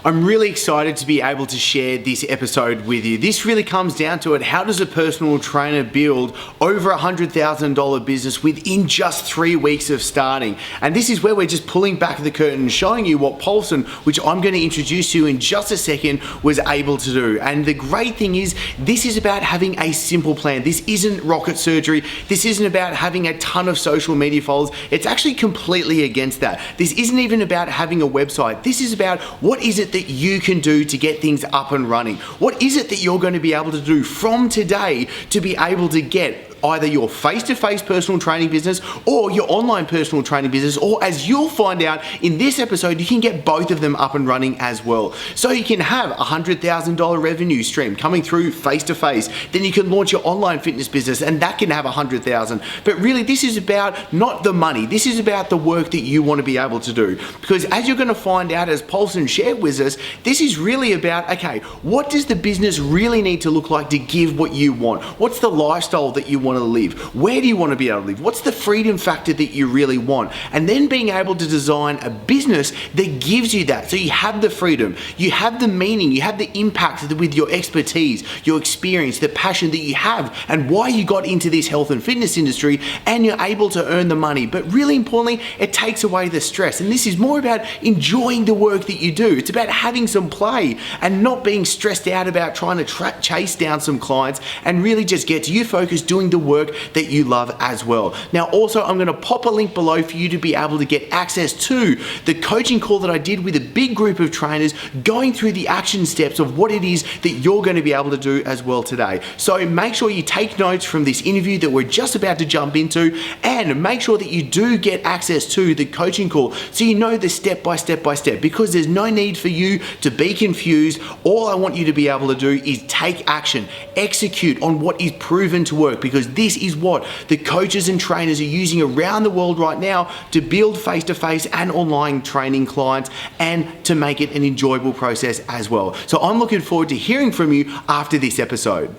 I'm really excited to be able to share this episode with you. This really comes down to it. How does a personal trainer build over $100,000 business within just 3 weeks of starting? And this is where we're just pulling back the curtain and showing you what Polvsens, which I'm going to introduce you in just a second, was able to do. And the great thing is, this is about having a simple plan. This isn't rocket surgery. This isn't about having a ton of social media followers. It's actually completely against that. This isn't even about having a website. This is about what is it that you can do to get things up and running. What is it that you're going to be able to do from today to be able to get either your face-to-face personal training business or your online personal training business, or as you'll find out in this episode, you can get both of them up and running as well. So you can have a $100,000 revenue stream coming through face-to-face. Then you can launch your online fitness business and that can have 100,000. But really, this is about not the money. This is about the work that you want to be able to do. Because as you're going to find out, as Polvsens shared with us, this is really about, okay, what does the business really need to look like to give what you want? What's the lifestyle that you want to live? Where do you want to be able to live? What's the freedom factor that you really want? And then being able to design a business that gives you that. So you have the freedom, you have the meaning, you have the impact with your expertise, your experience, the passion that you have, and why you got into this health and fitness industry, and you're able to earn the money. But really importantly, it takes away the stress. And this is more about enjoying the work that you do. It's about having some play and not being stressed out about trying to chase down some clients, and really just get you focused doing the work that you love as well. Now, also, I'm going to pop a link below for you to be able to get access to the coaching call that I did with a big group of trainers, going through the action steps of what it is that you're going to be able to do as well today. So make sure you take notes from this interview that we're just about to jump into, and make sure that you do get access to the coaching call so you know the step by step, because there's no need for you to be confused. All I want you to be able to do is take action, execute on what is proven to work, because this is what the coaches and trainers are using around the world right now to build face-to-face and online training clients, and to make it an enjoyable process as well. So I'm looking forward to hearing from you after this episode.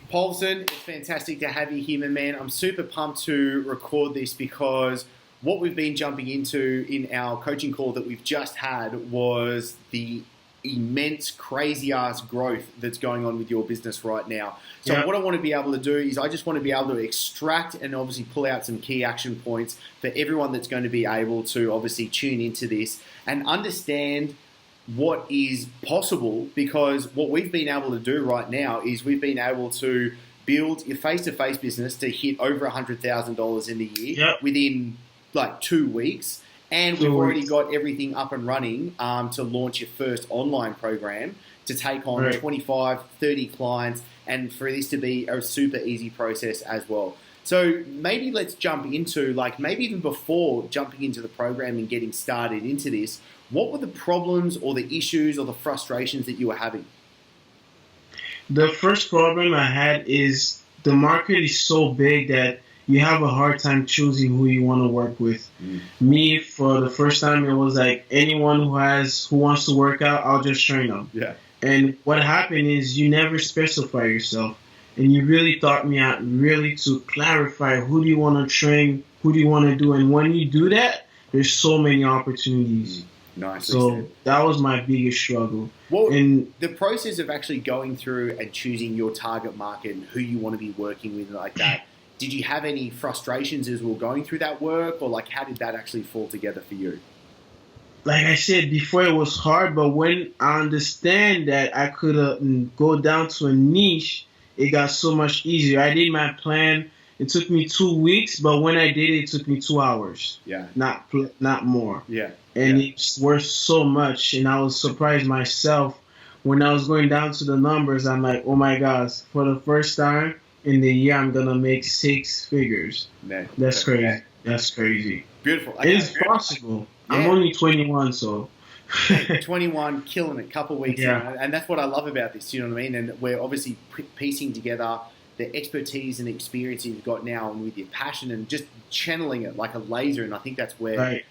Polvsens, it's fantastic to have you here, my man. I'm super pumped to record this because what we've been jumping into in our coaching call that we've just had was the immense, crazy-ass growth that's going on with your business right now. So what I want to be able to do is I just want to be able to extract and obviously pull out some key action points for everyone that's going to be able to obviously tune into this and understand what is possible, because what we've been able to do right now is we've been able to build your face-to-face business to hit over $100,000 in a year within like 2 weeks. And we've already got everything up and running to launch your first online program to take on 25, 30 clients, and for this to be a super easy process as well. So maybe let's jump into, like, maybe even before jumping into the program and getting started into this, what were the problems or the issues or the frustrations that you were having? The first problem I had is the market is so big that you have a hard time choosing who you want to work with. Me, for the first time, it was like anyone who wants to work out, I'll just train them. And what happened is you never specify yourself. And you really taught me out really to clarify who do you want to train, who do you want to do. And when you do that, there's so many opportunities. Nice. So that was my biggest struggle. Well, the process of actually going through and choosing your target market and who you want to be working with like that, did you have any frustrations as we were going through that work, or like how did that actually fall together for you? Like I said before, it was hard, but when I understand that I could go down to a niche, it got so much easier. I did my plan. It took me 2 weeks, but when I did it, it took me 2 hours. Not more. And it's worth so much, and I was surprised myself when I was going down to the numbers. I'm like, oh my gosh, for the first time in the year, I'm gonna make 6 figures. That's crazy. That's crazy. Beautiful. It's possible. I'm only 21, so. 21, killing it, couple weeks in. And that's what I love about this, you know what I mean? And we're obviously piecing together the expertise and experience you've got now, and with your passion and just channeling it like a laser. And I think that's why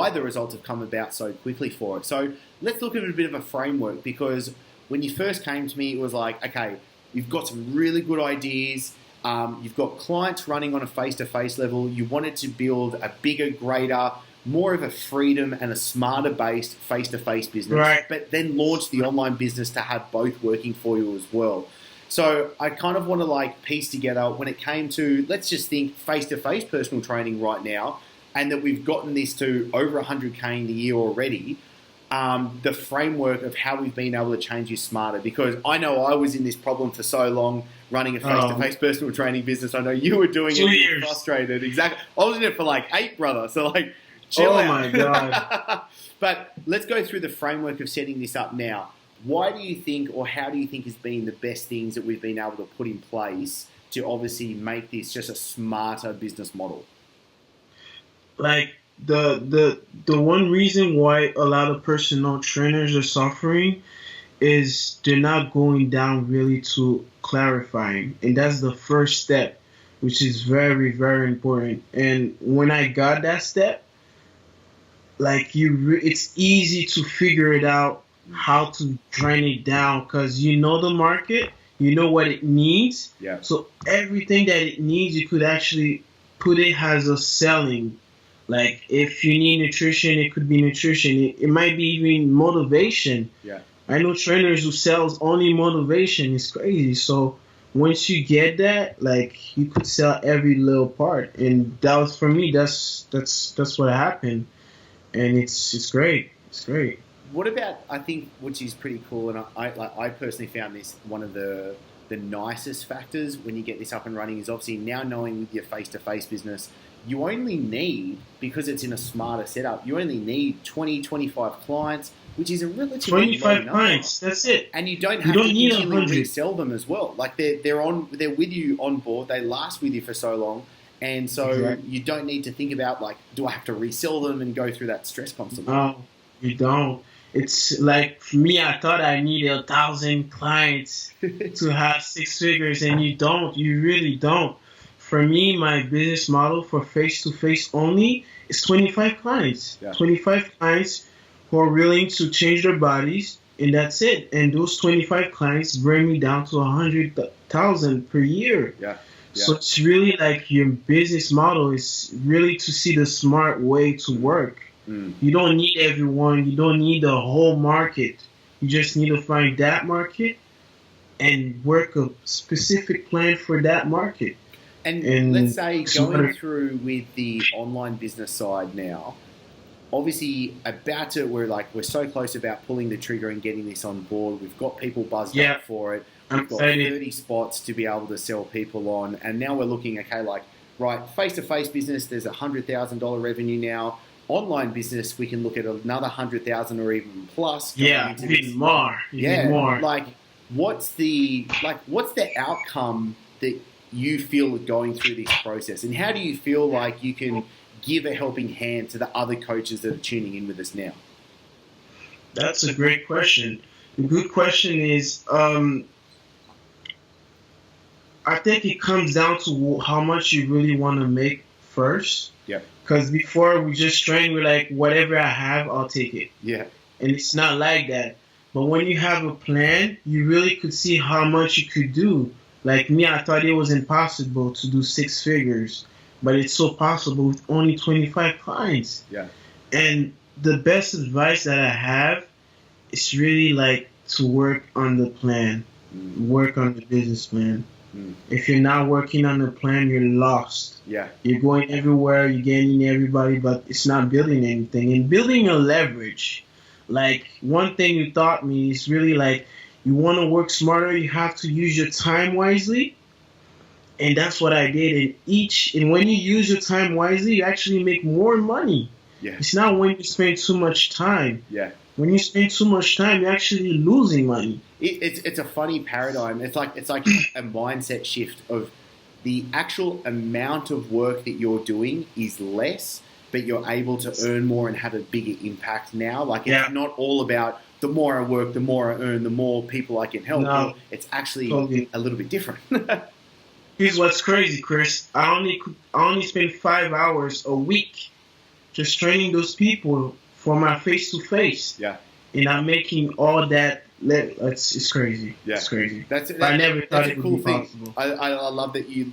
the results have come about so quickly for it. So let's look at a bit of a framework, because when you first came to me, it was like, okay, you've got some really good ideas. You've got clients running on a face-to-face level. You wanted to build a bigger, greater more of a freedom and a smarter based face-to-face business, Right. but then launch the online business to have both working for you as well. So I kind of want to like piece together when it came to, let's just think face-to-face personal training right now, and that we've gotten this to over 100K in the year already, the framework of how we've been able to change this smarter. Because I know I was in this problem for so long running a face-to-face personal training business. I know you were doing it, you were frustrated. Exactly. I was in it for like 8, brother. So like, chill out. Oh my God. But let's go through the framework of setting this up now. Why do you think, or how do you think has been the best things that we've been able to put in place to obviously make this just a smarter business model? Like the one reason why a lot of personal trainers are suffering is they're not going down really to clarifying, and that's the first step, which is very, very important. And when I got that step, like it's easy to figure it out how to drain it down, because you know the market, you know what it needs. Yeah. So everything that it needs, you could actually put it as a selling. Like if you need nutrition, it could be nutrition. It might be even motivation. Yeah. I know trainers who sells only motivation. It's crazy. So once you get that, like you could sell every little part, and that was for me. That's what happened, and it's great. It's great. What about, I think, which is pretty cool, and I personally found this one of the nicest factors when you get this up and running is obviously now knowing with your face-to-face business, you only need, because it's in a smarter setup, you only need 20, 25 clients, which is a relatively 25 clients, that's it. And you don't have to easily resell them as well. Like they're with you on board, they last with you for so long, and so you don't need to think about like, do I have to resell them and go through that stress constantly? No, you don't. It's like for me, I thought I needed 1,000 clients to have 6 figures, and you don't. You really don't. For me, my business model for face-to-face only is 25 clients. Yeah. 25 clients who are willing to change their bodies, and that's it. And those 25 clients bring me down to 100,000 per year. Yeah. Yeah. So it's really like your business model is really to see the smart way to work. You don't need everyone. You don't need the whole market. You just need to find that market and work a specific plan for that market. And let's say going through with the online business side now, obviously we're so close about pulling the trigger and getting this on board. We've got people buzzed up for it. We've got 30 spots to be able to sell people on. And now we're looking, okay, like, right, face-to-face business, there's $100,000 revenue now. Online business, we can look at another 100,000 or even plus. Even more. Like, what's the outcome that you feel going through this process, and how do you feel like you can give a helping hand to the other coaches that are tuning in with us now? That's a great question. The good question is, I think it comes down to how much you really want to make first. Yeah. Because before we just train, we're like, whatever I have, I'll take it. Yeah. And it's not like that. But when you have a plan, you really could see how much you could do. Like me, I thought it was impossible to do 6 figures, but it's so possible with only 25 clients. Yeah. And the best advice that I have is really like to work on the plan, work on the business plan. If you're not working on the plan, you're lost. Yeah. You're going everywhere, you're gaining everybody, but it's not building anything. And building a leverage, like one thing you taught me is really like, you want to work smarter, you have to use your time wisely. And that's what I did. And when you use your time wisely, you actually make more money. Yeah. It's not when you spend too much time. Yeah. When you spend too much time, you're actually losing money. It's a funny paradigm. It's like a mindset shift of the actual amount of work that you're doing is less, but you're able to earn more and have a bigger impact now. Like it's not all about the more I work, the more I earn, the more people I can help. No, it's actually a little bit different. Here's what's crazy, Chris. I only spend 5 hours a week just training those people for my face-to-face. Yeah. And I'm making all that. It's crazy. Yeah. It's crazy. I never thought it would be possible. I love that you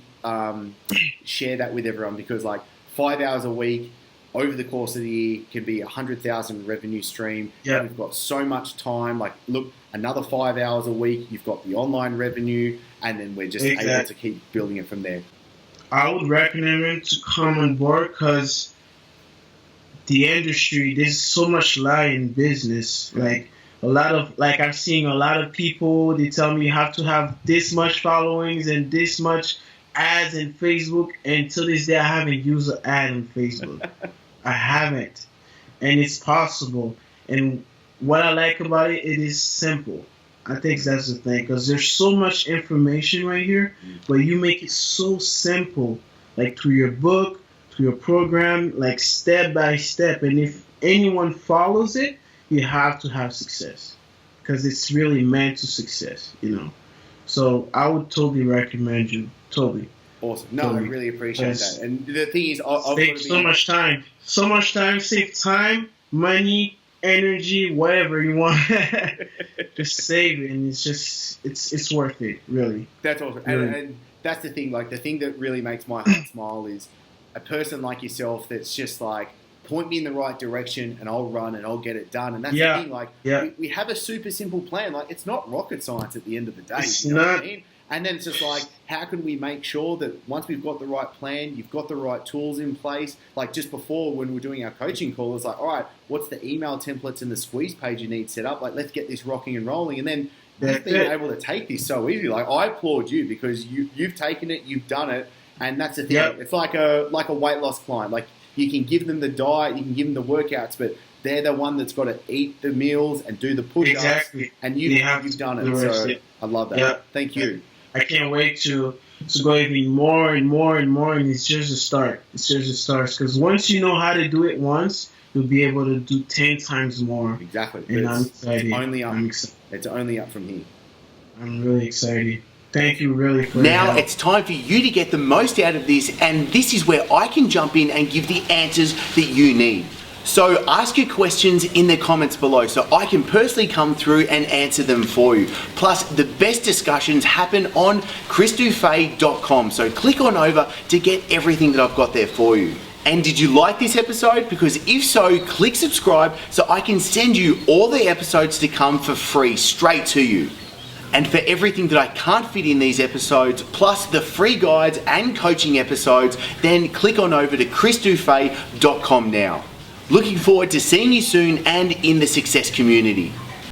share that with everyone, because like 5 hours a week, over the course of the year can be 100,000 revenue stream. Yeah. We've got so much time. Like, look, another 5 hours a week, you've got the online revenue, and then we're just able to keep building it from there. I would recommend him to come on board because the industry, there's so much lie in business. Like I'm seeing a lot of people, they tell me you have to have this much followings and this much ads in Facebook. And to this day, I haven't used an ad on Facebook. I haven't. And it's possible. And what I like about it, it is simple. I think that's the thing, because there's so much information right here, but you make it so simple, like through your book, through your program, like step by step. And if anyone follows it, you have to have success, because it's really meant to success, you know. So I would totally recommend you, totally. Awesome. No, totally. I really appreciate that. And the thing is, save so much time, save time, money, energy, whatever you want. Just save it, and it's worth it, really. That's awesome. Really. And that's the thing. Like, the thing that really makes my heart smile is a person like yourself that's just like, point me in the right direction and I'll run and I'll get it done. And that's the thing. Like, we have a super simple plan. Like, it's not rocket science at the end of the day. It's you know not. What I mean? And then it's just like, how can we make sure that once we've got the right plan, you've got the right tools in place? Like, just before, when we're doing our coaching call, it's like, all right, what's the email templates and the squeeze page you need set up? Like, let's get this rocking and rolling. And then you've been able to take this so easy. Like, I applaud you, because you've taken it, you've done it, and that's the thing. Yep. It's like a weight loss client. Like, you can give them the diet, you can give them the workouts, but they're the one that's got to eat the meals and do the push-ups. Exactly. And you've done it. So I love that. Yep. Thank you. I can't wait to go even more and more and more, and it's just a start. It's just a start, because once you know how to do it once, you'll be able to do 10 times more. Exactly. And I'm excited. It's only up. I'm excited. It's only up from here. I'm really excited. Thank you really for Now it's time for you to get the most out of this, and this is where I can jump in and give the answers that you need. So ask your questions in the comments below so I can personally come through and answer them for you. Plus, the best discussions happen on chrisdufay.com, so click on over to get everything that I've got there for you. And did you like this episode? Because if so, click subscribe so I can send you all the episodes to come for free straight to you. And for everything that I can't fit in these episodes, plus the free guides and coaching episodes, then click on over to chrisdufay.com now. Looking forward to seeing you soon and in the success community.